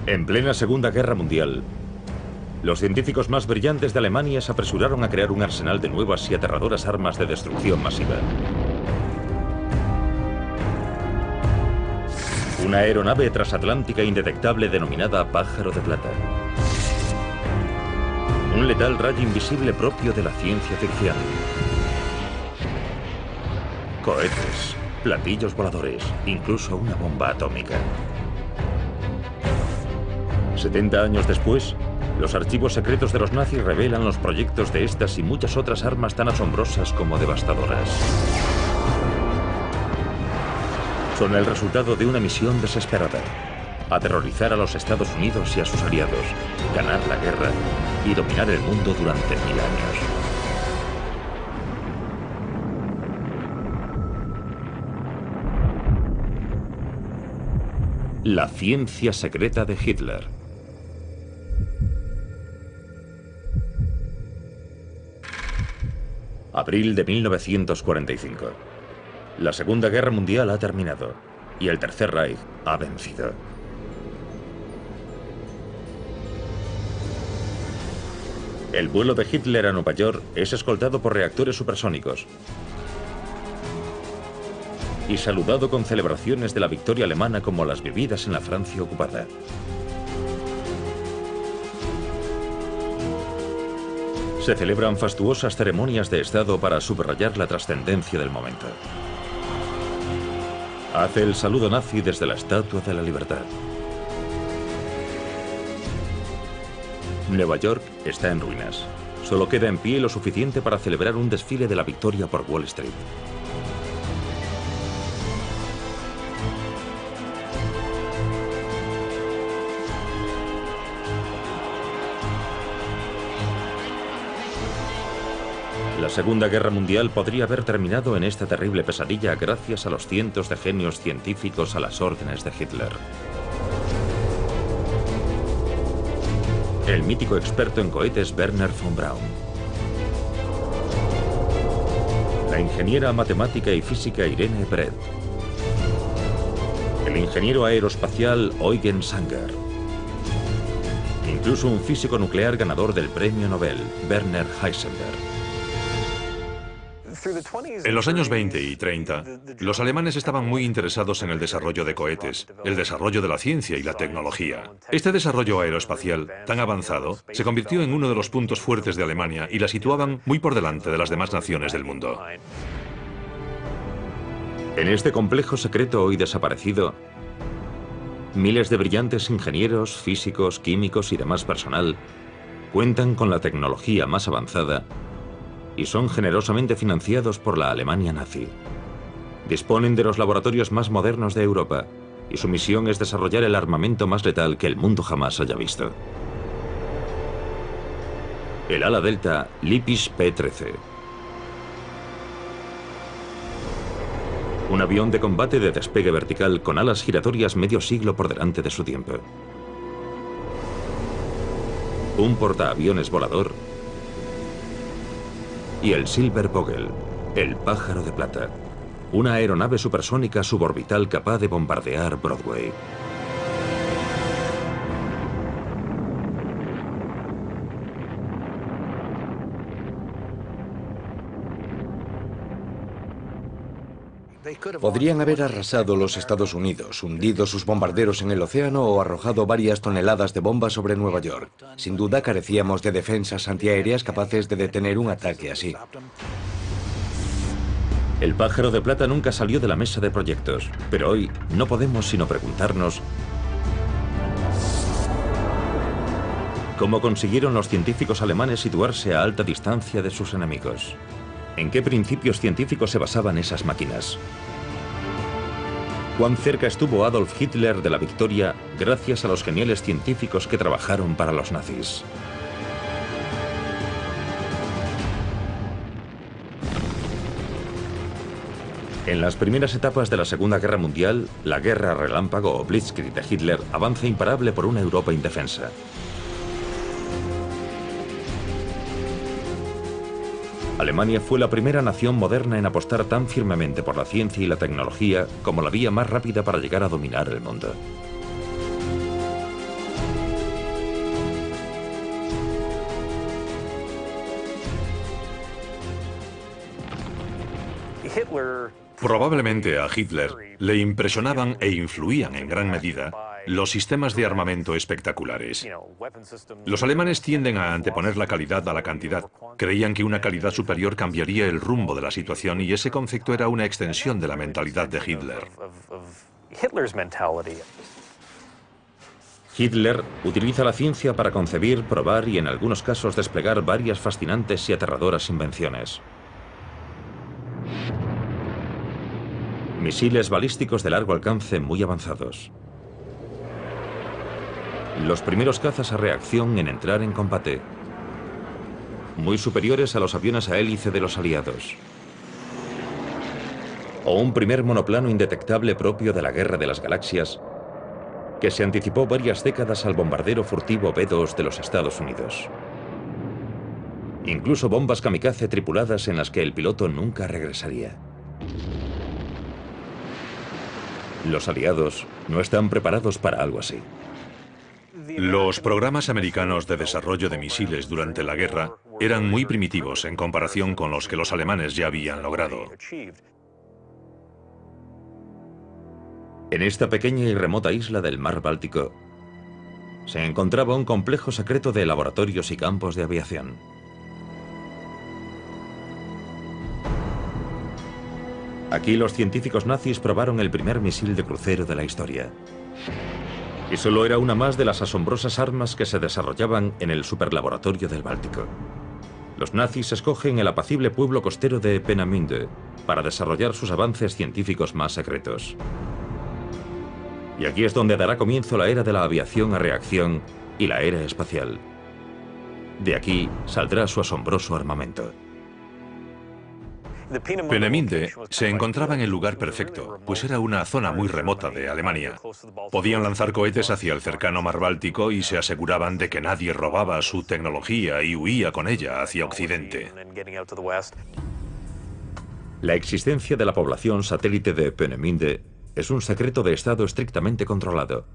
En plena Segunda Guerra Mundial, los científicos más brillantes de Alemania se apresuraron a crear un arsenal de nuevas y aterradoras armas de destrucción masiva. Una aeronave transatlántica indetectable denominada Pájaro de Plata. Un letal rayo invisible propio de la ciencia ficción. Cohetes, platillos voladores, incluso una bomba atómica. 70 años después, los archivos secretos de los nazis revelan los proyectos de estas y muchas otras armas tan asombrosas como devastadoras. Son el resultado de una misión desesperada: aterrorizar a los Estados Unidos y a sus aliados, ganar la guerra y dominar el mundo durante 1000 años. La ciencia secreta de Hitler. Abril de 1945. La Segunda Guerra Mundial ha terminado y el Tercer Reich ha vencido. El vuelo de Hitler a Nueva York es escoltado por reactores supersónicos y saludado con celebraciones de la victoria alemana como las vividas en la Francia ocupada. Se celebran fastuosas ceremonias de Estado para subrayar la trascendencia del momento. Hace el saludo nazi desde la Estatua de la Libertad. Nueva York está en ruinas. Solo queda en pie lo suficiente para celebrar un desfile de la victoria por Wall Street. La Segunda Guerra Mundial podría haber terminado en esta terrible pesadilla gracias a los cientos de genios científicos a las órdenes de Hitler. El mítico experto en cohetes Wernher von Braun. La ingeniera matemática y física Irene Brett. El ingeniero aeroespacial Eugen Sanger. Incluso un físico nuclear ganador del premio Nobel, Werner Heisenberg. En los años 20 y 30, los alemanes estaban muy interesados en el desarrollo de cohetes, el desarrollo de la ciencia y la tecnología. Este desarrollo aeroespacial tan avanzado se convirtió en uno de los puntos fuertes de Alemania y la situaban muy por delante de las demás naciones del mundo. En este complejo secreto hoy desaparecido, miles de brillantes ingenieros, físicos, químicos y demás personal cuentan con la tecnología más avanzada y son generosamente financiados por la Alemania nazi. Disponen de los laboratorios más modernos de Europa y su misión es desarrollar el armamento más letal que el mundo jamás haya visto. El ala delta Lippisch P-13. Un avión de combate de despegue vertical con alas giratorias medio siglo por delante de su tiempo. Un portaaviones volador y el Silbervogel, el pájaro de plata, una aeronave supersónica suborbital capaz de bombardear Broadway. Podrían haber arrasado los Estados Unidos, hundido sus bombarderos en el océano o arrojado varias toneladas de bombas sobre Nueva York. Sin duda carecíamos de defensas antiaéreas capaces de detener un ataque así. El pájaro de plata nunca salió de la mesa de proyectos, pero hoy no podemos sino preguntarnos ¿cómo consiguieron los científicos alemanes situarse a alta distancia de sus enemigos? ¿En qué principios científicos se basaban esas máquinas? ¿Cuán cerca estuvo Adolf Hitler de la victoria gracias a los geniales científicos que trabajaron para los nazis? En las primeras etapas de la Segunda Guerra Mundial, la guerra relámpago o Blitzkrieg de Hitler avanza imparable por una Europa indefensa. Alemania fue la primera nación moderna en apostar tan firmemente por la ciencia y la tecnología como la vía más rápida para llegar a dominar el mundo. Probablemente a Hitler le impresionaban e influían en gran medida los sistemas de armamento espectaculares. Los alemanes tienden a anteponer la calidad a la cantidad. Creían que una calidad superior cambiaría el rumbo de la situación y ese concepto era una extensión de la mentalidad de Hitler. Hitler utiliza la ciencia para concebir, probar y en algunos casos desplegar varias fascinantes y aterradoras invenciones. Misiles balísticos de largo alcance muy avanzados. Los primeros cazas a reacción en entrar en combate. Muy superiores a los aviones a hélice de los aliados. O un primer monoplano indetectable propio de la Guerra de las Galaxias, que se anticipó varias décadas al bombardero furtivo B-2 de los Estados Unidos. Incluso bombas kamikaze tripuladas en las que el piloto nunca regresaría. Los aliados no están preparados para algo así. Los programas americanos de desarrollo de misiles durante la guerra eran muy primitivos en comparación con los que los alemanes ya habían logrado. En esta pequeña y remota isla del mar Báltico se encontraba un complejo secreto de laboratorios y campos de aviación. Aquí los científicos nazis probaron el primer misil de crucero de la historia. Y solo era una más de las asombrosas armas que se desarrollaban en el superlaboratorio del Báltico. Los nazis escogen el apacible pueblo costero de Peenemünde para desarrollar sus avances científicos más secretos. Y aquí es donde dará comienzo la era de la aviación a reacción y la era espacial. De aquí saldrá su asombroso armamento. Peenemünde se encontraba en el lugar perfecto, pues era una zona muy remota de Alemania. Podían lanzar cohetes hacia el cercano mar Báltico y se aseguraban de que nadie robaba su tecnología y huía con ella hacia Occidente. La existencia de la población satélite de Peenemünde es un secreto de Estado estrictamente controlado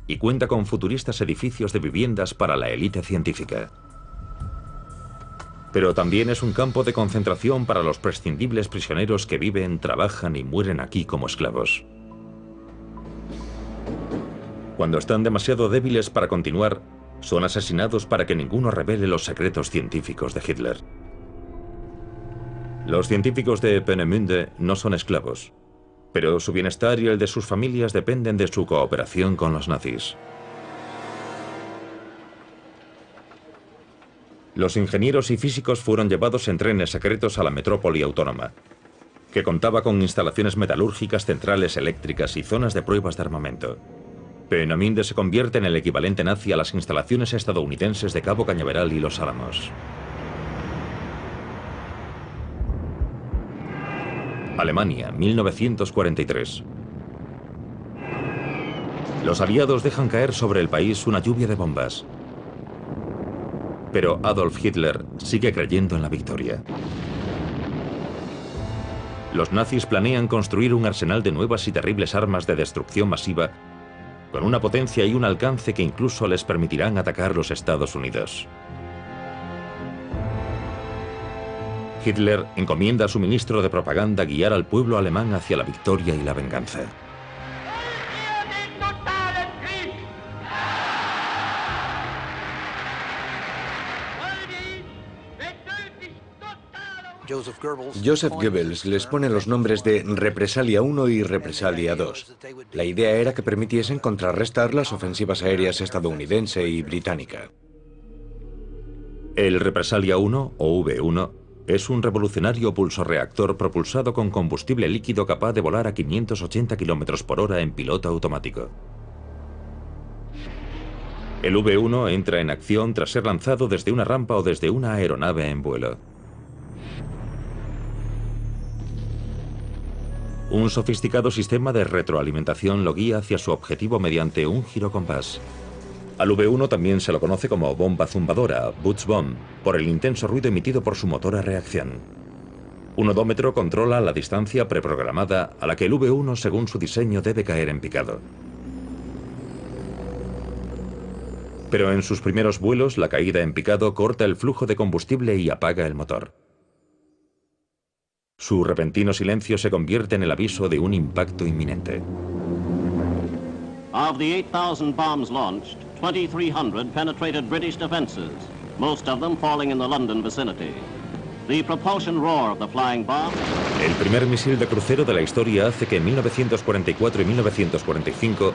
y cuenta con futuristas edificios de viviendas para la élite científica. Pero también es un campo de concentración para los prescindibles prisioneros que viven, trabajan y mueren aquí como esclavos. Cuando están demasiado débiles para continuar, son asesinados para que ninguno revele los secretos científicos de Hitler. Los científicos de Peenemünde no son esclavos, pero su bienestar y el de sus familias dependen de su cooperación con los nazis. Los ingenieros y físicos fueron llevados en trenes secretos a la metrópoli autónoma, que contaba con instalaciones metalúrgicas, centrales eléctricas y zonas de pruebas de armamento. Peenemünde se convierte en el equivalente nazi a las instalaciones estadounidenses de Cabo Cañaveral y Los Álamos. Alemania, 1943. Los aliados dejan caer sobre el país una lluvia de bombas. Pero Adolf Hitler sigue creyendo en la victoria. Los nazis planean construir un arsenal de nuevas y terribles armas de destrucción masiva con una potencia y un alcance que incluso les permitirán atacar los Estados Unidos. Hitler encomienda a su ministro de propaganda guiar al pueblo alemán hacia la victoria y la venganza. Joseph Goebbels les pone los nombres de Represalia 1 y Represalia 2. La idea era que permitiesen contrarrestar las ofensivas aéreas estadounidense y británica. El Represalia 1, o V1, es un revolucionario pulsorreactor propulsado con combustible líquido capaz de volar a 580 km por hora en piloto automático. El V1 entra en acción tras ser lanzado desde una rampa o desde una aeronave en vuelo. Un sofisticado sistema de retroalimentación lo guía hacia su objetivo mediante un girocompás. Al V1 también se lo conoce como bomba zumbadora, Butzbomb, por el intenso ruido emitido por su motor a reacción. Un odómetro controla la distancia preprogramada a la que el V1, según su diseño, debe caer en picado. Pero en sus primeros vuelos, la caída en picado corta el flujo de combustible y apaga el motor. Su repentino silencio se convierte en el aviso de un impacto inminente. Of the 8,000 bombs launched, 2,300 penetrated British defenses, most of them falling in the London vicinity. The propulsion roar of the flying bomb. El primer misil de crucero de la historia hace que en 1944 y 1945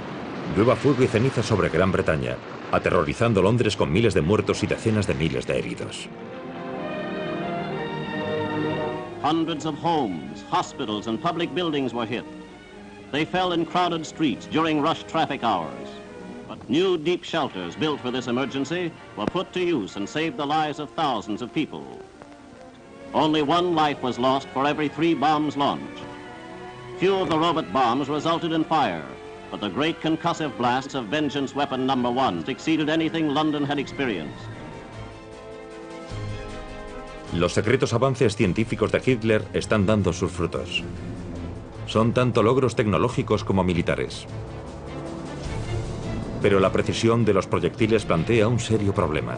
llueva fuego y ceniza sobre Gran Bretaña, aterrorizando Londres con miles de muertos y decenas de miles de heridos. Hundreds of homes, hospitals, and public buildings were hit. They fell in crowded streets during rush traffic hours. But new deep shelters built for this emergency were put to use and saved the lives of thousands of people. Only one life was lost for every 3 bombs launched. Few of the robot bombs resulted in fire, but the great concussive blasts of Vengeance Weapon No. 1 exceeded anything London had experienced. Los secretos avances científicos de Hitler están dando sus frutos. Son tanto logros tecnológicos como militares. Pero la precisión de los proyectiles plantea un serio problema.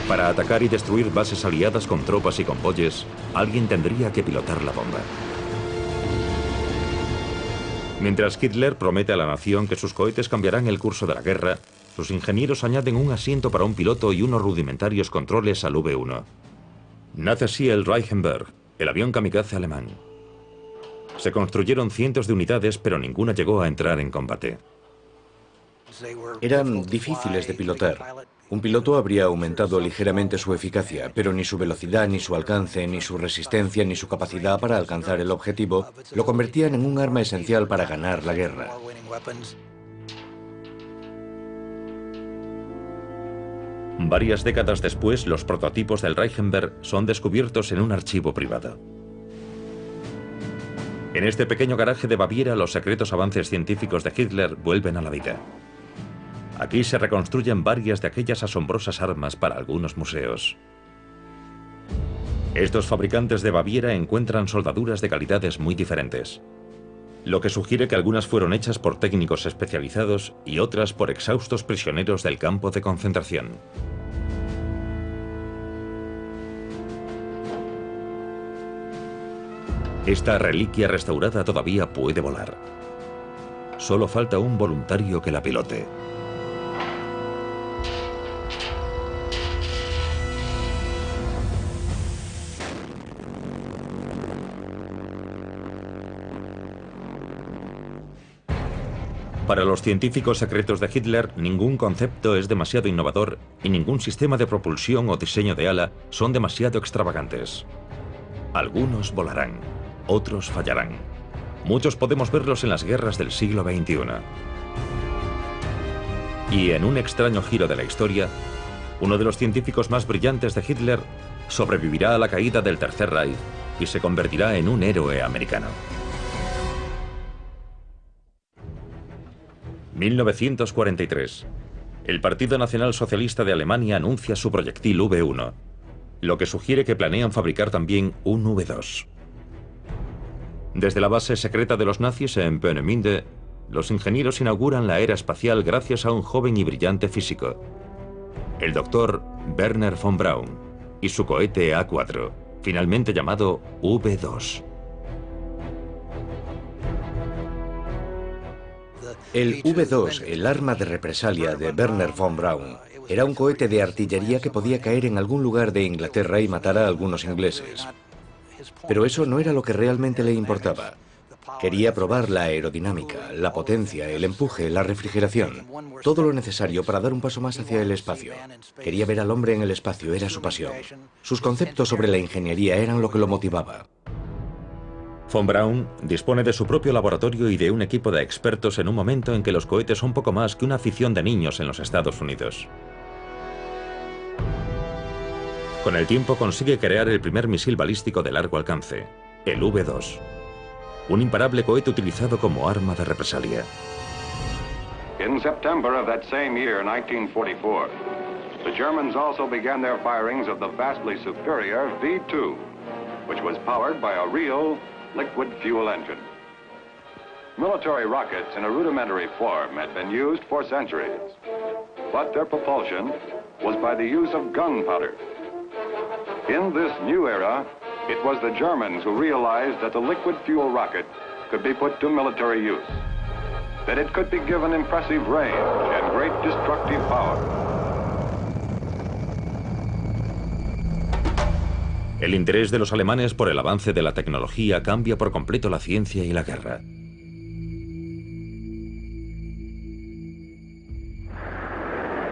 Para atacar y destruir bases aliadas con tropas y convoyes, alguien tendría que pilotar la bomba. Mientras Hitler promete a la nación que sus cohetes cambiarán el curso de la guerra, sus ingenieros añaden un asiento para un piloto y unos rudimentarios controles al V-1. Nace así el Reichenberg, el avión kamikaze alemán. Se construyeron cientos de unidades, pero ninguna llegó a entrar en combate. Eran difíciles de pilotar. Un piloto habría aumentado ligeramente su eficacia, pero ni su velocidad, ni su alcance, ni su resistencia, ni su capacidad para alcanzar el objetivo lo convertían en un arma esencial para ganar la guerra. Varias décadas después, los prototipos del Reichenberg son descubiertos en un archivo privado. En este pequeño garaje de Baviera, los secretos avances científicos de Hitler vuelven a la vida. Aquí se reconstruyen varias de aquellas asombrosas armas para algunos museos. Estos fabricantes de Baviera encuentran soldaduras de calidades muy diferentes, lo que sugiere que algunas fueron hechas por técnicos especializados y otras por exhaustos prisioneros del campo de concentración. Esta reliquia restaurada todavía puede volar. Solo falta un voluntario que la pilote. Para los científicos secretos de Hitler, ningún concepto es demasiado innovador y ningún sistema de propulsión o diseño de ala son demasiado extravagantes. Algunos volarán, otros fallarán. Muchos podemos verlos en las guerras del siglo XXI. Y en un extraño giro de la historia, uno de los científicos más brillantes de Hitler sobrevivirá a la caída del Tercer Reich y se convertirá en un héroe americano. 1943. El Partido Nacional Socialista de Alemania anuncia su proyectil V-1, lo que sugiere que planean fabricar también un V-2. Desde la base secreta de los nazis en Peenemünde, los ingenieros inauguran la era espacial gracias a un joven y brillante físico, el doctor Wernher von Braun, y su cohete A4, finalmente llamado V-2. El V-2, el arma de represalia de Wernher von Braun, era un cohete de artillería que podía caer en algún lugar de Inglaterra y matar a algunos ingleses. Pero eso no era lo que realmente le importaba. Quería probar la aerodinámica, la potencia, el empuje, la refrigeración, todo lo necesario para dar un paso más hacia el espacio. Quería ver al hombre en el espacio, era su pasión. Sus conceptos sobre la ingeniería eran lo que lo motivaba. Von Braun dispone de su propio laboratorio y de un equipo de expertos en un momento en que los cohetes son poco más que una afición de niños en los Estados Unidos. Con el tiempo consigue crear el primer misil balístico de largo alcance, el V-2, un imparable cohete utilizado como arma de represalia. In September of that same year, 1944, the Germans also began their firings of the vastly superior V-2, which was powered by a real liquid fuel engine. Military rockets in a rudimentary form had been used for centuries, but their propulsion was by the use of gunpowder. In this new era, it was the Germans who realized that the liquid fuel rocket could be put to military use, that it could be given impressive range and great destructive power. El interés de los alemanes por el avance de la tecnología cambia por completo la ciencia y la guerra.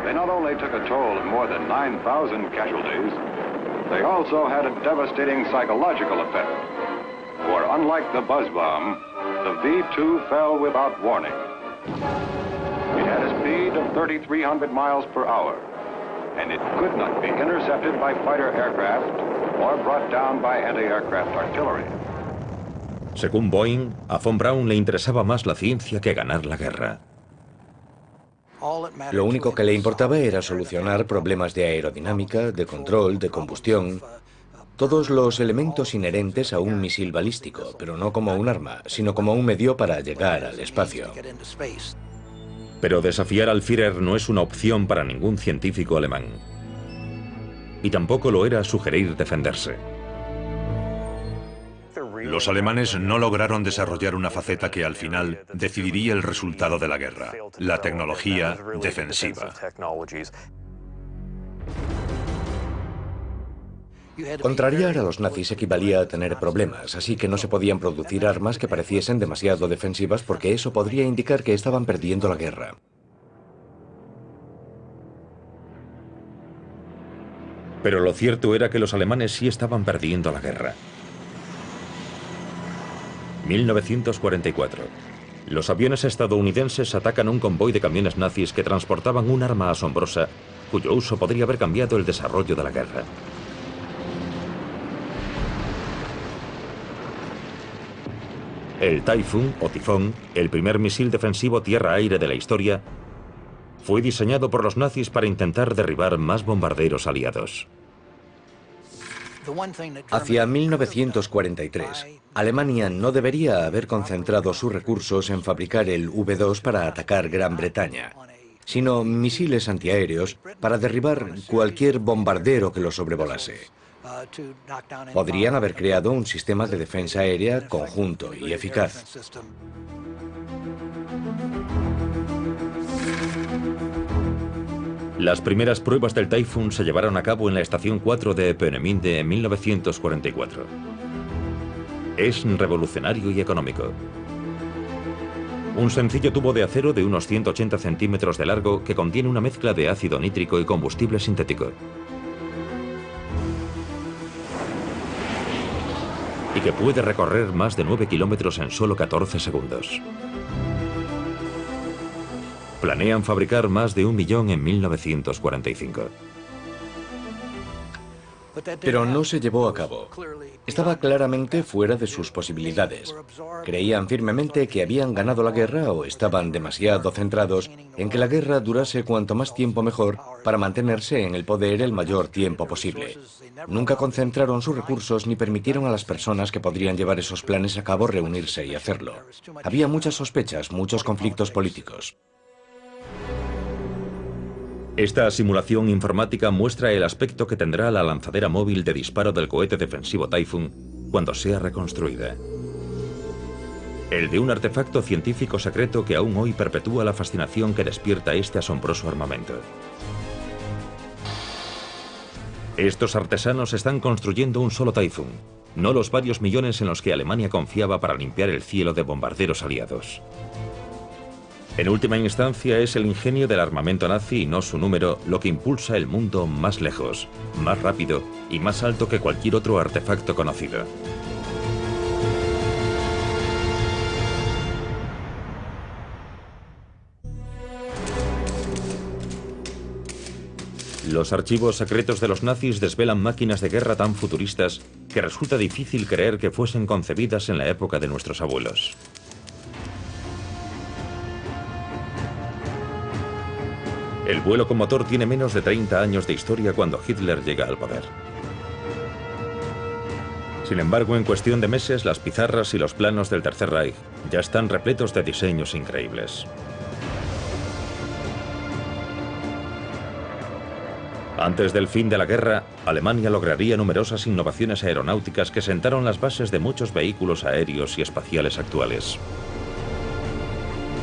They not only took a toll of more than 9,000 casualties, they also had a devastating psychological effect. For unlike the buzz bomb, the V-2 fell without warning. It had a speed of 3,300 miles per hour, and it could not be intercepted by fighter aircraft or brought down by anti-aircraft artillery. Según Boeing, a von Braun le interesaba más la ciencia que ganar la guerra. Lo único que le importaba era solucionar problemas de aerodinámica, de control, de combustión, todos los elementos inherentes a un misil balístico, pero no como un arma, sino como un medio para llegar al espacio. Pero desafiar al Führer no es una opción para ningún científico alemán. Y tampoco lo era sugerir defenderse. Los alemanes no lograron desarrollar una faceta que al final decidiría el resultado de la guerra: la tecnología defensiva. Contrariar a los nazis equivalía a tener problemas, así que no se podían producir armas que pareciesen demasiado defensivas porque eso podría indicar que estaban perdiendo la guerra. Pero lo cierto era que los alemanes sí estaban perdiendo la guerra. 1944. Los aviones estadounidenses atacan un convoy de camiones nazis que transportaban un arma asombrosa, cuyo uso podría haber cambiado el desarrollo de la guerra. El Typhoon o Tifón, el primer misil defensivo tierra-aire de la historia, fue diseñado por los nazis para intentar derribar más bombarderos aliados. Hacia 1943, Alemania no debería haber concentrado sus recursos en fabricar el V-2 para atacar Gran Bretaña, sino misiles antiaéreos para derribar cualquier bombardero que lo sobrevolase. Podrían haber creado un sistema de defensa aérea conjunto y eficaz. Las primeras pruebas del Typhoon se llevaron a cabo en la estación 4 de Peenemünde en 1944. Es revolucionario y económico. Un sencillo tubo de acero de unos 180 centímetros de largo que contiene una mezcla de ácido nítrico y combustible sintético. Y que puede recorrer más de 9 kilómetros en solo 14 segundos. Planean fabricar más de 1 millón en 1945. Pero no se llevó a cabo. Estaba claramente fuera de sus posibilidades. Creían firmemente que habían ganado la guerra o estaban demasiado centrados en que la guerra durase cuanto más tiempo mejor para mantenerse en el poder el mayor tiempo posible. Nunca concentraron sus recursos ni permitieron a las personas que podrían llevar esos planes a cabo reunirse y hacerlo. Había muchas sospechas, muchos conflictos políticos. Esta simulación informática muestra el aspecto que tendrá la lanzadera móvil de disparo del cohete defensivo Typhoon cuando sea reconstruida. El de un artefacto científico secreto que aún hoy perpetúa la fascinación que despierta este asombroso armamento. Estos artesanos están construyendo un solo Typhoon, no los varios millones en los que Alemania confiaba para limpiar el cielo de bombarderos aliados. En última instancia es el ingenio del armamento nazi y no su número lo que impulsa el mundo más lejos, más rápido y más alto que cualquier otro artefacto conocido. Los archivos secretos de los nazis desvelan máquinas de guerra tan futuristas que resulta difícil creer que fuesen concebidas en la época de nuestros abuelos. El vuelo con motor tiene menos de 30 años de historia cuando Hitler llega al poder. Sin embargo, en cuestión de meses, las pizarras y los planos del Tercer Reich ya están repletos de diseños increíbles. Antes del fin de la guerra, Alemania lograría numerosas innovaciones aeronáuticas que sentaron las bases de muchos vehículos aéreos y espaciales actuales.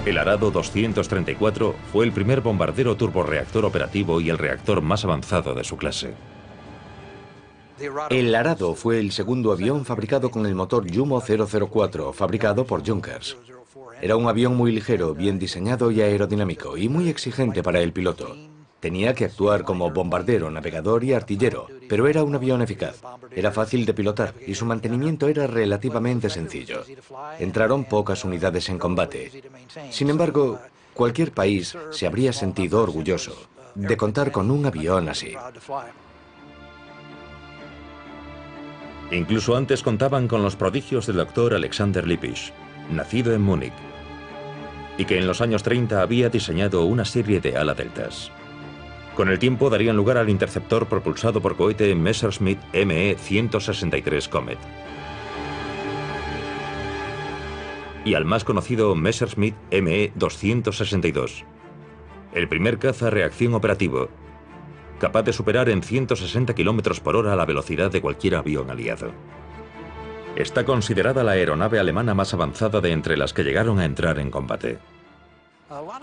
El Arado 234 fue el primer bombardero turborreactor operativo y el reactor más avanzado de su clase. El Arado fue el segundo avión fabricado con el motor Jumo 004, fabricado por Junkers. Era un avión muy ligero, bien diseñado y aerodinámico, y muy exigente para el piloto. Tenía que actuar como bombardero, navegador y artillero, pero era un avión eficaz. Era fácil de pilotar y su mantenimiento era relativamente sencillo. Entraron pocas unidades en combate. Sin embargo, cualquier país se habría sentido orgulloso de contar con un avión así. Incluso antes contaban con los prodigios del doctor Alexander Lippisch, nacido en Múnich, y que en los años 30 había diseñado una serie de ala deltas. Con el tiempo darían lugar al interceptor propulsado por cohete Messerschmitt Me-163 Comet y al más conocido Messerschmitt Me-262, el primer caza a reacción operativo, capaz de superar en 160 km por hora la velocidad de cualquier avión aliado. Está considerada la aeronave alemana más avanzada de entre las que llegaron a entrar en combate.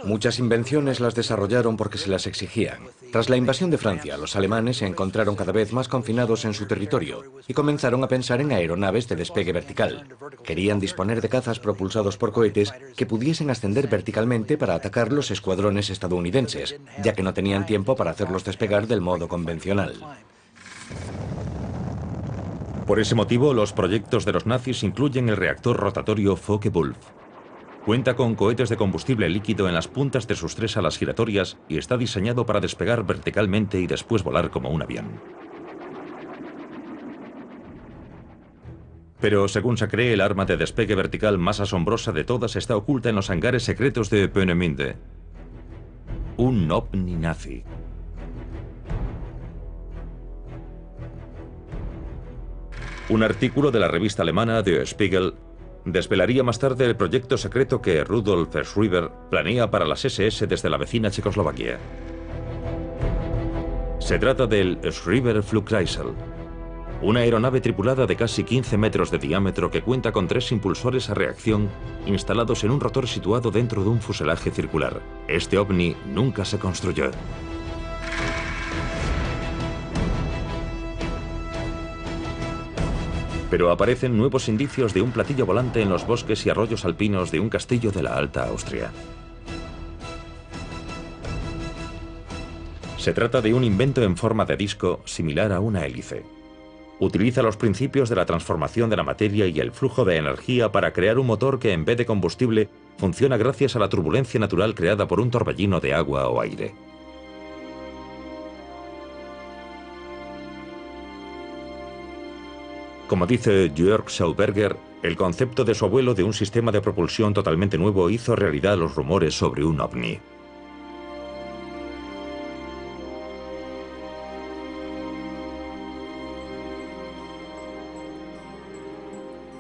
Muchas invenciones las desarrollaron porque se las exigían. Tras la invasión de Francia, los alemanes se encontraron cada vez más confinados en su territorio y comenzaron a pensar en aeronaves de despegue vertical. Querían disponer de cazas propulsados por cohetes que pudiesen ascender verticalmente para atacar los escuadrones estadounidenses, ya que no tenían tiempo para hacerlos despegar del modo convencional. Por ese motivo, los proyectos de los nazis incluyen el reactor rotatorio Focke-Wulf. Cuenta con cohetes de combustible líquido en las puntas de sus 3 alas giratorias y está diseñado para despegar verticalmente y después volar como un avión. Pero según se cree, el arma de despegue vertical más asombrosa de todas está oculta en los hangares secretos de Peenemünde. Un ovni nazi. Un artículo de la revista alemana Der Spiegel desvelaría más tarde el proyecto secreto que Rudolf Schreiber planea para las SS desde la vecina Checoslovaquia. Se trata del Schreiber Flugkreisel, una aeronave tripulada de casi 15 metros de diámetro que cuenta con 3 impulsores a reacción instalados en un rotor situado dentro de un fuselaje circular. Este ovni nunca se construyó. Pero aparecen nuevos indicios de un platillo volante en los bosques y arroyos alpinos de un castillo de la Alta Austria. Se trata de un invento en forma de disco similar a una hélice. Utiliza los principios de la transformación de la materia y el flujo de energía para crear un motor que en vez de combustible funciona gracias a la turbulencia natural creada por un torbellino de agua o aire. Como dice Jörg Schauberger, el concepto de su abuelo de un sistema de propulsión totalmente nuevo hizo realidad los rumores sobre un ovni.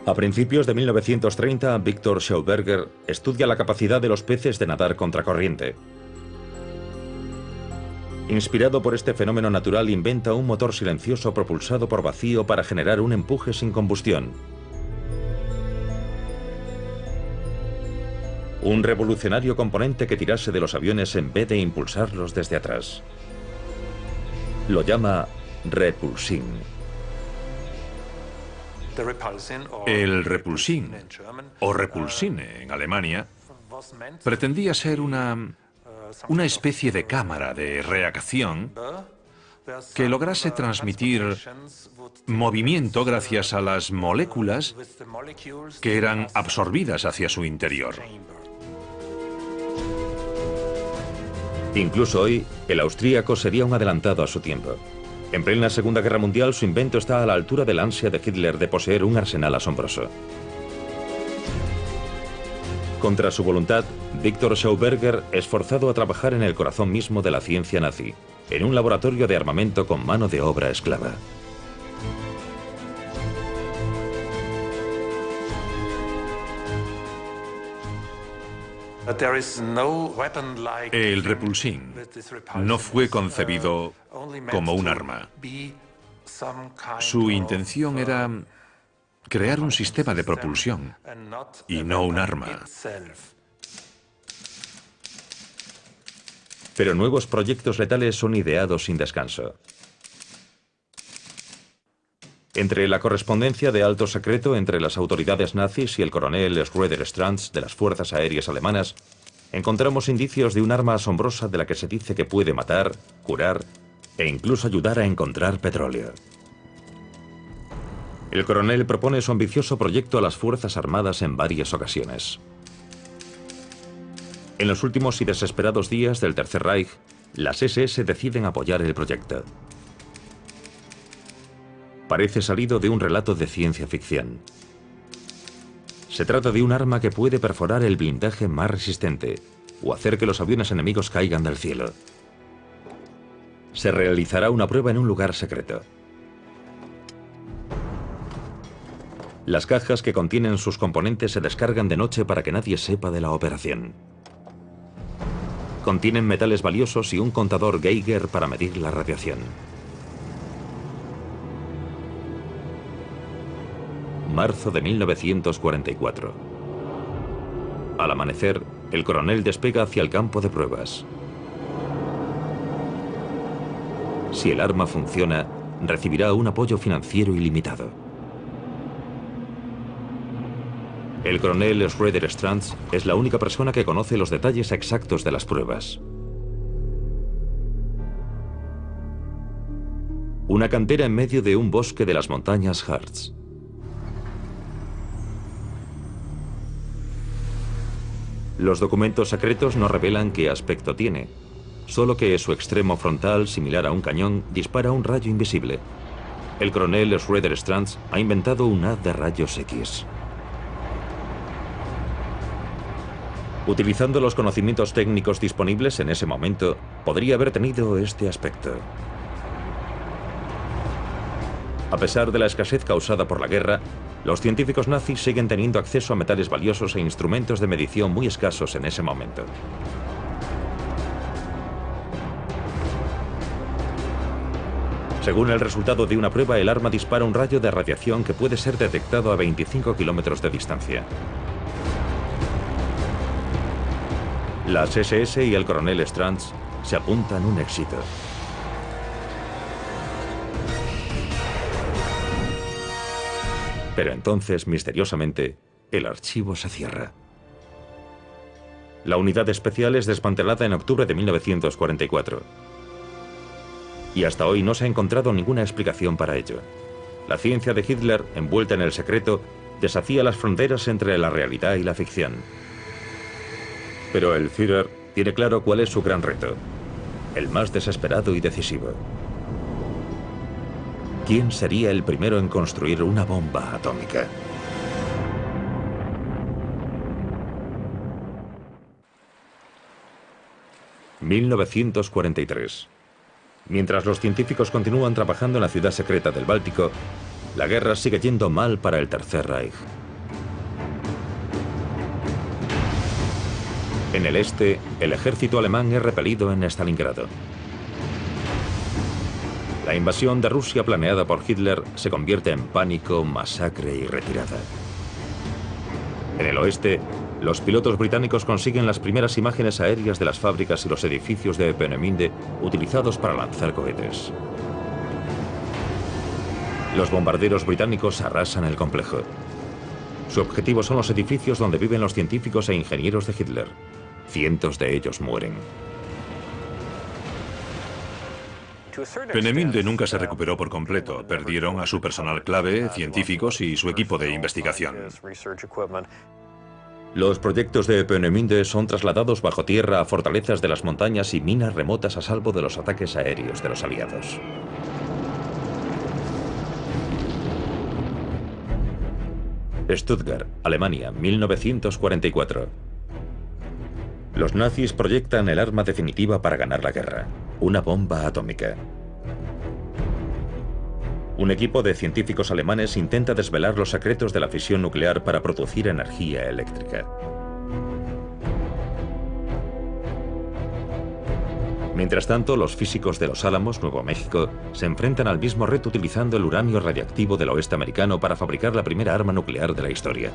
A principios de 1930, Victor Schauberger estudia la capacidad de los peces de nadar contracorriente. Inspirado por este fenómeno natural, inventa un motor silencioso propulsado por vacío para generar un empuje sin combustión. Un revolucionario componente que tirase de los aviones en vez de impulsarlos desde atrás. Lo llama repulsin. El repulsin, o repulsine en Alemania, pretendía ser una especie de cámara de reacción que lograse transmitir movimiento gracias a las moléculas que eran absorbidas hacia su interior. Incluso hoy, el austríaco sería un adelantado a su tiempo. En plena Segunda Guerra Mundial, su invento está a la altura de la ansia de Hitler de poseer un arsenal asombroso. Contra su voluntad, Victor Schauberger es forzado a trabajar en el corazón mismo de la ciencia nazi, en un laboratorio de armamento con mano de obra esclava. El repulsín no fue concebido como un arma. Su intención era crear un sistema de propulsión y no un arma. Pero nuevos proyectos letales son ideados sin descanso. Entre la correspondencia de alto secreto entre las autoridades nazis y el coronel Schroeder Stranz de las fuerzas aéreas alemanas, encontramos indicios de un arma asombrosa de la que se dice que puede matar, curar e incluso ayudar a encontrar petróleo. El coronel propone su ambicioso proyecto a las Fuerzas Armadas en varias ocasiones. En los últimos y desesperados días del Tercer Reich, las SS deciden apoyar el proyecto. Parece salido de un relato de ciencia ficción. Se trata de un arma que puede perforar el blindaje más resistente o hacer que los aviones enemigos caigan del cielo. Se realizará una prueba en un lugar secreto. Las cajas que contienen sus componentes se descargan de noche para que nadie sepa de la operación. Contienen metales valiosos y un contador Geiger para medir la radiación. Marzo de 1944. Al amanecer, el coronel despega hacia el campo de pruebas. Si el arma funciona, recibirá un apoyo financiero ilimitado. El coronel Schroeder Stranz es la única persona que conoce los detalles exactos de las pruebas. Una cantera en medio de un bosque de las montañas Harz. Los documentos secretos no revelan qué aspecto tiene, solo que su extremo frontal, similar a un cañón, dispara un rayo invisible. El coronel Schroeder Stranz ha inventado un haz de rayos X. Utilizando los conocimientos técnicos disponibles en ese momento, podría haber tenido este aspecto. A pesar de la escasez causada por la guerra, los científicos nazis siguen teniendo acceso a metales valiosos e instrumentos de medición muy escasos en ese momento. Según el resultado de una prueba, el arma dispara un rayo de radiación que puede ser detectado a 25 kilómetros de distancia. Las SS y el coronel Stranz se apuntan un éxito. Pero entonces, misteriosamente, el archivo se cierra. La unidad especial es desmantelada en octubre de 1944. Y hasta hoy no se ha encontrado ninguna explicación para ello. La ciencia de Hitler, envuelta en el secreto, desafía las fronteras entre la realidad y la ficción. Pero el Führer tiene claro cuál es su gran reto, el más desesperado y decisivo. ¿Quién sería el primero en construir una bomba atómica? (1943). Mientras los científicos continúan trabajando en la ciudad secreta del Báltico, la guerra sigue yendo mal para el Tercer Reich. En el este, el ejército alemán es repelido en Stalingrado. La invasión de Rusia planeada por Hitler se convierte en pánico, masacre y retirada. En el oeste, los pilotos británicos consiguen las primeras imágenes aéreas de las fábricas y los edificios de Peenemünde utilizados para lanzar cohetes. Los bombarderos británicos arrasan el complejo. Su objetivo son los edificios donde viven los científicos e ingenieros de Hitler. Cientos de ellos mueren. Peenemünde nunca se recuperó por completo. Perdieron a su personal clave, científicos y su equipo de investigación. Los proyectos de Peenemünde son trasladados bajo tierra a fortalezas de las montañas y minas remotas a salvo de los ataques aéreos de los aliados. Stuttgart, Alemania, 1944. Los nazis proyectan el arma definitiva para ganar la guerra, una bomba atómica. Un equipo de científicos alemanes intenta desvelar los secretos de la fisión nuclear para producir energía eléctrica. Mientras tanto, los físicos de Los Álamos, Nuevo México, se enfrentan al mismo reto utilizando el uranio radiactivo del oeste americano para fabricar la primera arma nuclear de la historia.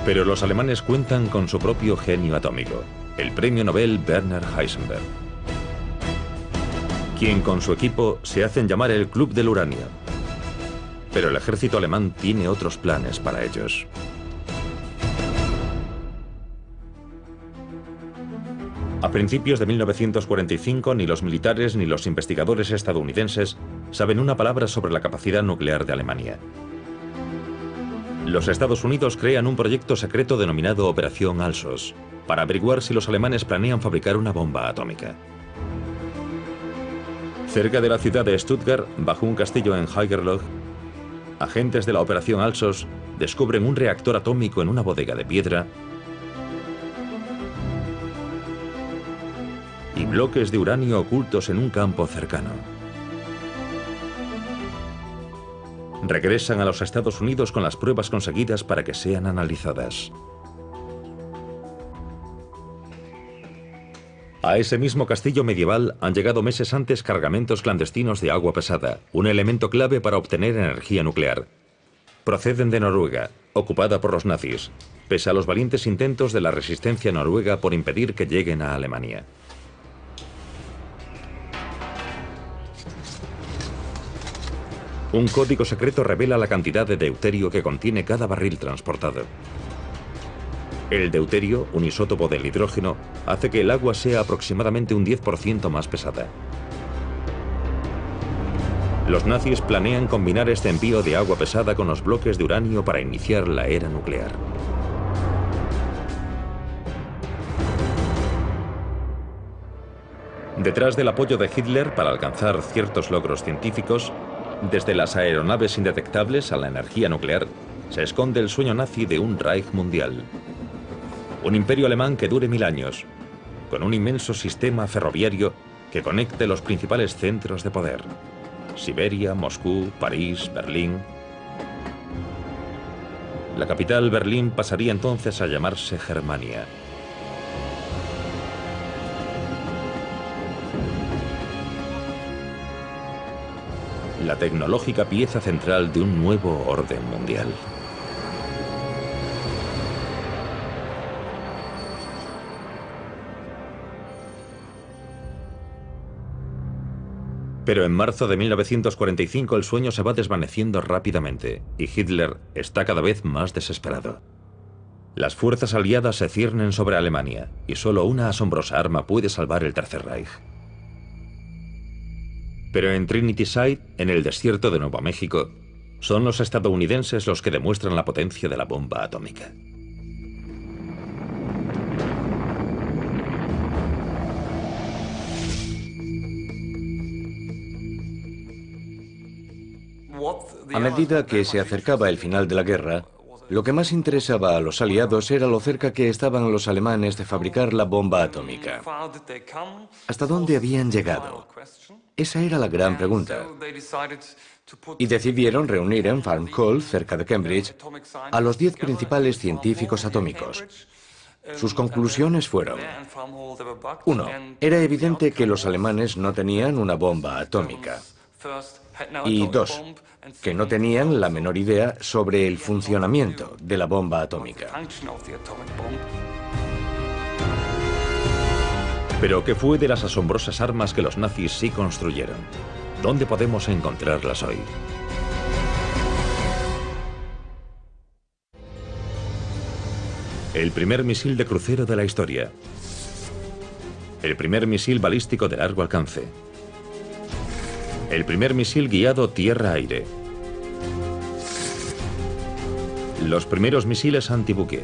Pero los alemanes cuentan con su propio genio atómico, el premio Nobel Werner Heisenberg, quien con su equipo se hacen llamar el Club del Uranio. Pero el ejército alemán tiene otros planes para ellos. A principios de 1945, ni los militares ni los investigadores estadounidenses saben una palabra sobre la capacidad nuclear de Alemania. Los Estados Unidos crean un proyecto secreto denominado Operación Alsos, para averiguar si los alemanes planean fabricar una bomba atómica. Cerca de la ciudad de Stuttgart, bajo un castillo en Haigerloch, agentes de la Operación Alsos descubren un reactor atómico en una bodega de piedra y bloques de uranio ocultos en un campo cercano. Regresan a los Estados Unidos con las pruebas conseguidas para que sean analizadas. A ese mismo castillo medieval han llegado meses antes cargamentos clandestinos de agua pesada, un elemento clave para obtener energía nuclear. Proceden de Noruega, ocupada por los nazis, pese a los valientes intentos de la resistencia noruega por impedir que lleguen a Alemania. Un código secreto revela la cantidad de deuterio que contiene cada barril transportado. El deuterio, un isótopo del hidrógeno, hace que el agua sea aproximadamente un 10% más pesada. Los nazis planean combinar este envío de agua pesada con los bloques de uranio para iniciar la era nuclear. Detrás del apoyo de Hitler para alcanzar ciertos logros científicos, desde las aeronaves indetectables a la energía nuclear, se esconde el sueño nazi de un Reich mundial. Un imperio alemán que dure 1000 años, con un inmenso sistema ferroviario que conecte los principales centros de poder: Siberia, Moscú, París, Berlín. La capital, Berlín, pasaría entonces a llamarse Germania. La tecnológica pieza central de un nuevo orden mundial. Pero en marzo de 1945 el sueño se va desvaneciendo rápidamente y Hitler está cada vez más desesperado. Las fuerzas aliadas se ciernen sobre Alemania y solo una asombrosa arma puede salvar el Tercer Reich. Pero en Trinity Site, en el desierto de Nuevo México, son los estadounidenses los que demuestran la potencia de la bomba atómica. A medida que se acercaba el final de la guerra, lo que más interesaba a los aliados era lo cerca que estaban los alemanes de fabricar la bomba atómica. ¿Hasta dónde habían llegado? Esa era la gran pregunta. Y decidieron reunir en Farm Hall, cerca de Cambridge, a los 10 principales científicos atómicos. Sus conclusiones fueron: 1. Era evidente que los alemanes no tenían una bomba atómica. Y 2. Que no tenían la menor idea sobre el funcionamiento de la bomba atómica. Pero ¿qué fue de las asombrosas armas que los nazis sí construyeron? ¿Dónde podemos encontrarlas hoy? El primer misil de crucero de la historia. El primer misil balístico de largo alcance. El primer misil guiado tierra-aire. Los primeros misiles antibuque.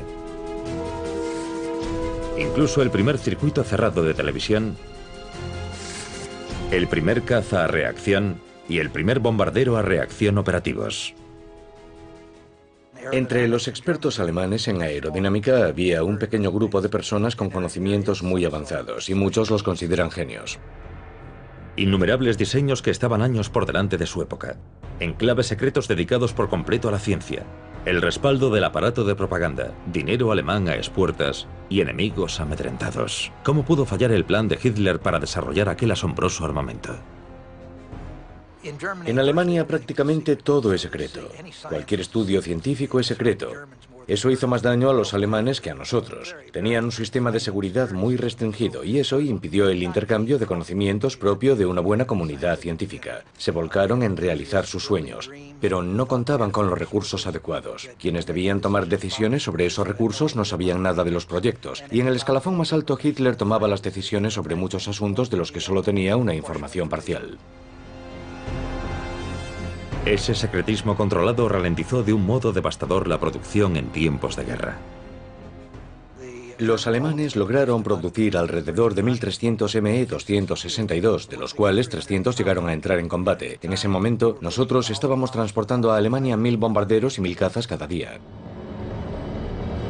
Incluso el primer circuito cerrado de televisión. El primer caza a reacción y el primer bombardero a reacción operativos. Entre los expertos alemanes en aerodinámica había un pequeño grupo de personas con conocimientos muy avanzados y muchos los consideran genios. Innumerables diseños que estaban años por delante de su época, enclaves secretos dedicados por completo a la ciencia, El respaldo del aparato de propaganda, dinero alemán a expuertas y enemigos amedrentados. ¿Cómo pudo fallar el plan de Hitler para desarrollar aquel asombroso armamento? En Alemania prácticamente todo es secreto. Cualquier estudio científico es secreto. Eso hizo más daño a los alemanes que a nosotros. Tenían un sistema de seguridad muy restringido y eso impidió el intercambio de conocimientos propio de una buena comunidad científica. Se volcaron en realizar sus sueños, pero no contaban con los recursos adecuados. Quienes debían tomar decisiones sobre esos recursos no sabían nada de los proyectos, y en el escalafón más alto Hitler tomaba las decisiones sobre muchos asuntos de los que solo tenía una información parcial. Ese secretismo controlado ralentizó de un modo devastador la producción en tiempos de guerra. Los alemanes lograron producir alrededor de 1.300 ME-262, de los cuales 300 llegaron a entrar en combate. En ese momento, nosotros estábamos transportando a Alemania 1.000 bombarderos y 1.000 cazas cada día.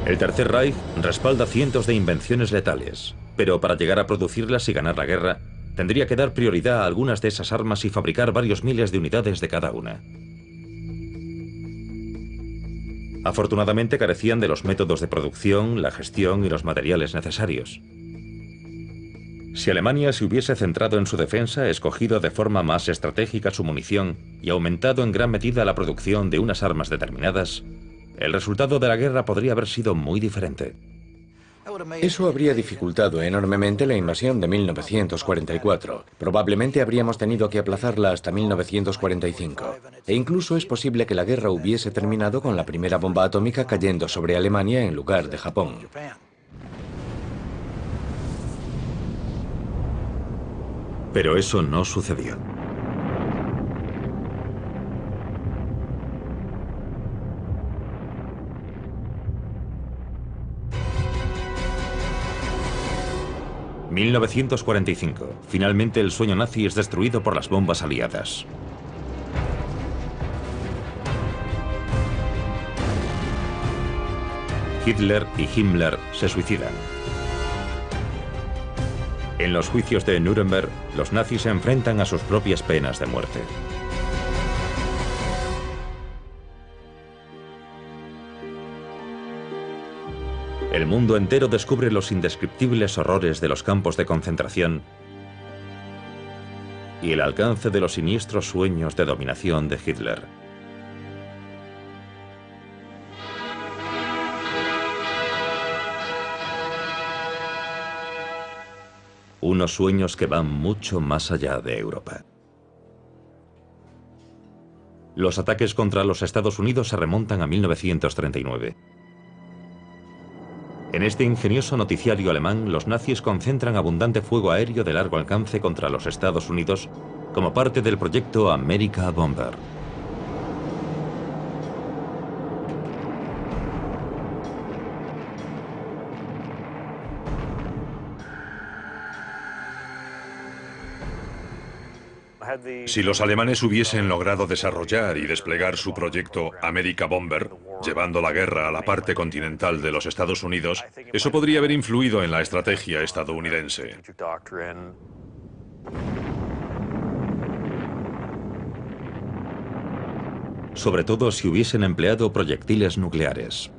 El Tercer Reich respalda cientos de invenciones letales, pero para llegar a producirlas y ganar la guerra, tendría que dar prioridad a algunas de esas armas y fabricar varios miles de unidades de cada una. Afortunadamente carecían de los métodos de producción, la gestión y los materiales necesarios. Si Alemania se hubiese centrado en su defensa, escogido de forma más estratégica su munición y aumentado en gran medida la producción de unas armas determinadas, el resultado de la guerra podría haber sido muy diferente. Eso habría dificultado enormemente la invasión de 1944. Probablemente habríamos tenido que aplazarla hasta 1945. E incluso es posible que la guerra hubiese terminado con la primera bomba atómica cayendo sobre Alemania en lugar de Japón. Pero eso no sucedió. ...1945... Finalmente el sueño nazi es destruido por las bombas aliadas. Hitler y Himmler se suicidan. En los juicios de Nuremberg, los nazis se enfrentan a sus propias penas de muerte. El mundo entero descubre los indescriptibles horrores de los campos de concentración y el alcance de los siniestros sueños de dominación de Hitler. Unos sueños que van mucho más allá de Europa. Los ataques contra los Estados Unidos se remontan a 1939. En este ingenioso noticiario alemán, los nazis concentran abundante fuego aéreo de largo alcance contra los Estados Unidos como parte del proyecto America Bomber. Si los alemanes hubiesen logrado desarrollar y desplegar su proyecto America Bomber, llevando la guerra a la parte continental de los Estados Unidos, eso podría haber influido en la estrategia estadounidense. Sobre todo si hubiesen empleado proyectiles nucleares.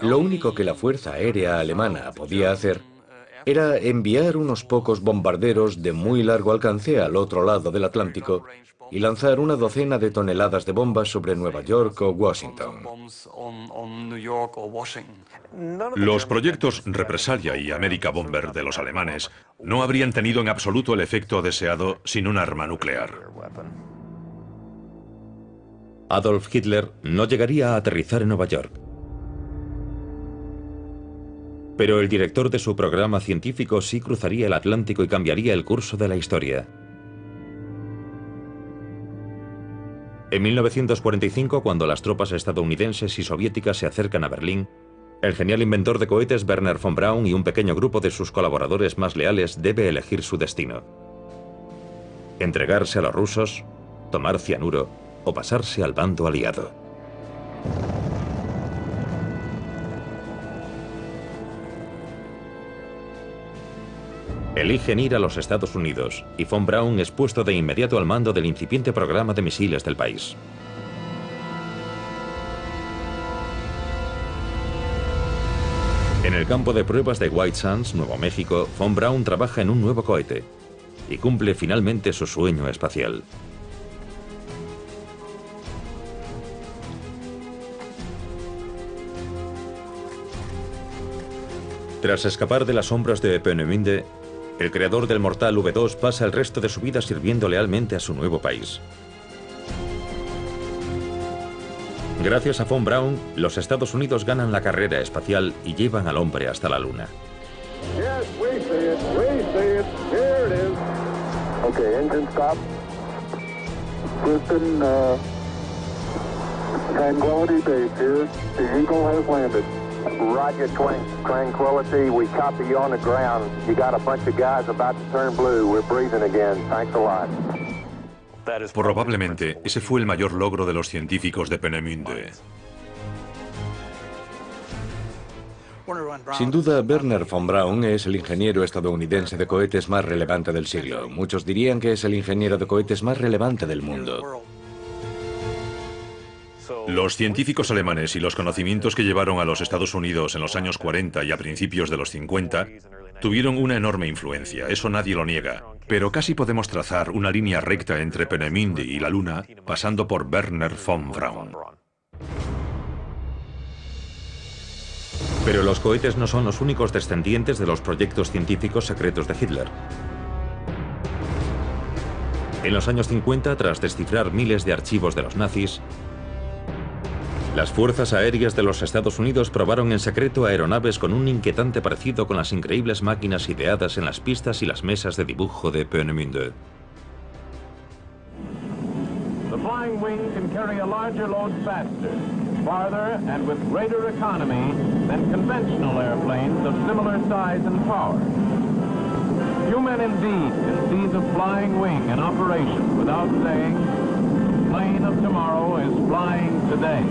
Lo único que la Fuerza Aérea Alemana podía hacer era enviar unos pocos bombarderos de muy largo alcance al otro lado del Atlántico y lanzar una docena de toneladas de bombas sobre Nueva York o Washington. Los proyectos Represalia y America Bomber de los alemanes no habrían tenido en absoluto el efecto deseado sin un arma nuclear. Adolf Hitler no llegaría a aterrizar en Nueva York. Pero el director de su programa científico sí cruzaría el Atlántico y cambiaría el curso de la historia. En 1945, cuando las tropas estadounidenses y soviéticas se acercan a Berlín, el genial inventor de cohetes Wernher von Braun y un pequeño grupo de sus colaboradores más leales debe elegir su destino: entregarse a los rusos, tomar cianuro o pasarse al bando aliado. Eligen ir a los Estados Unidos y von Braun es puesto de inmediato al mando del incipiente programa de misiles del país. En el campo de pruebas de White Sands, Nuevo México, von Braun trabaja en un nuevo cohete y cumple finalmente su sueño espacial. Tras escapar de las sombras de Peenemünde, el creador del mortal V2 pasa el resto de su vida sirviendo lealmente a su nuevo país. Gracias a von Braun, los Estados Unidos ganan la carrera espacial y llevan al hombre hasta la Luna. Okay, engine stop. Houston, Tranquility Base here. The Eagle has landed. Roger, Tranquility. We copy you on the ground. You got a bunch of guys about to turn blue. We're breathing again. Thanks a lot. Probablemente ese fue el mayor logro de los científicos de Peenemünde. Sin duda, Wernher von Braun es el ingeniero estadounidense de cohetes más relevante del siglo. Muchos dirían que es el ingeniero de cohetes más relevante del mundo. Los científicos alemanes y los conocimientos que llevaron a los Estados Unidos en los años 40 y a principios de los 50 tuvieron una enorme influencia, eso nadie lo niega. Pero casi podemos trazar una línea recta entre Peenemünde y la Luna, pasando por Wernher von Braun. Pero los cohetes no son los únicos descendientes de los proyectos científicos secretos de Hitler. En los años 50, tras descifrar miles de archivos de los nazis, las fuerzas aéreas de los Estados Unidos probaron en secreto aeronaves con un inquietante parecido con las increíbles máquinas ideadas en las pistas y las mesas de dibujo de Peenemünde. The flying wing can carry a larger load faster, farther and with greater economy than conventional airplanes of similar size and power. Few men indeed can see the flying wing in operation without saying, plane of tomorrow is flying today.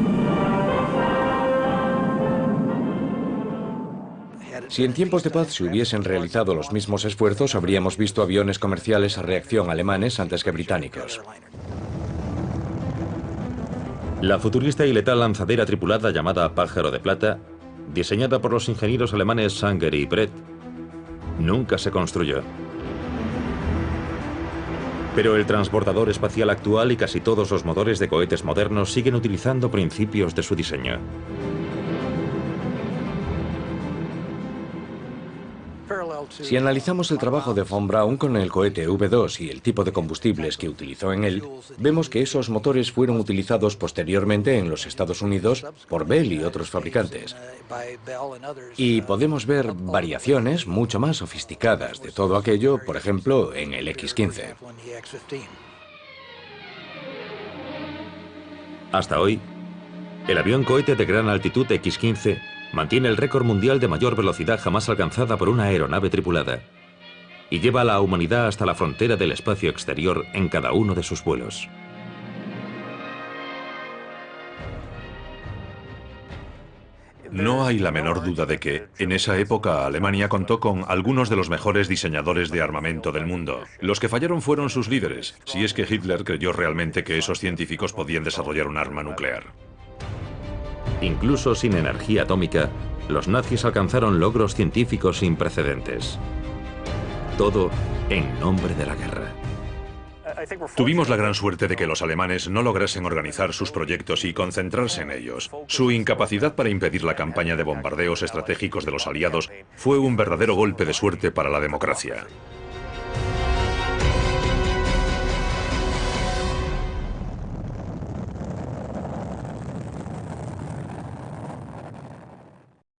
Si en tiempos de paz se hubiesen realizado los mismos esfuerzos, habríamos visto aviones comerciales a reacción alemanes antes que británicos. La futurista y letal lanzadera tripulada llamada Pájaro de Plata, diseñada por los ingenieros alemanes Sanger y Brett, nunca se construyó. Pero el transbordador espacial actual y casi todos los motores de cohetes modernos siguen utilizando principios de su diseño. Si analizamos el trabajo de von Braun con el cohete V2 y el tipo de combustibles que utilizó en él, vemos que esos motores fueron utilizados posteriormente en los Estados Unidos por Bell y otros fabricantes. Y podemos ver variaciones mucho más sofisticadas de todo aquello, por ejemplo, en el X-15. Hasta hoy, el avión cohete de gran altitud X-15 mantiene el récord mundial de mayor velocidad jamás alcanzada por una aeronave tripulada y lleva a la humanidad hasta la frontera del espacio exterior en cada uno de sus vuelos. No hay la menor duda de que, en esa época, Alemania contó con algunos de los mejores diseñadores de armamento del mundo. Los que fallaron fueron sus líderes, si es que Hitler creyó realmente que esos científicos podían desarrollar un arma nuclear. Incluso sin energía atómica, los nazis alcanzaron logros científicos sin precedentes. Todo en nombre de la guerra. Tuvimos la gran suerte de que los alemanes no lograsen organizar sus proyectos y concentrarse en ellos. Su incapacidad para impedir la campaña de bombardeos estratégicos de los aliados fue un verdadero golpe de suerte para la democracia.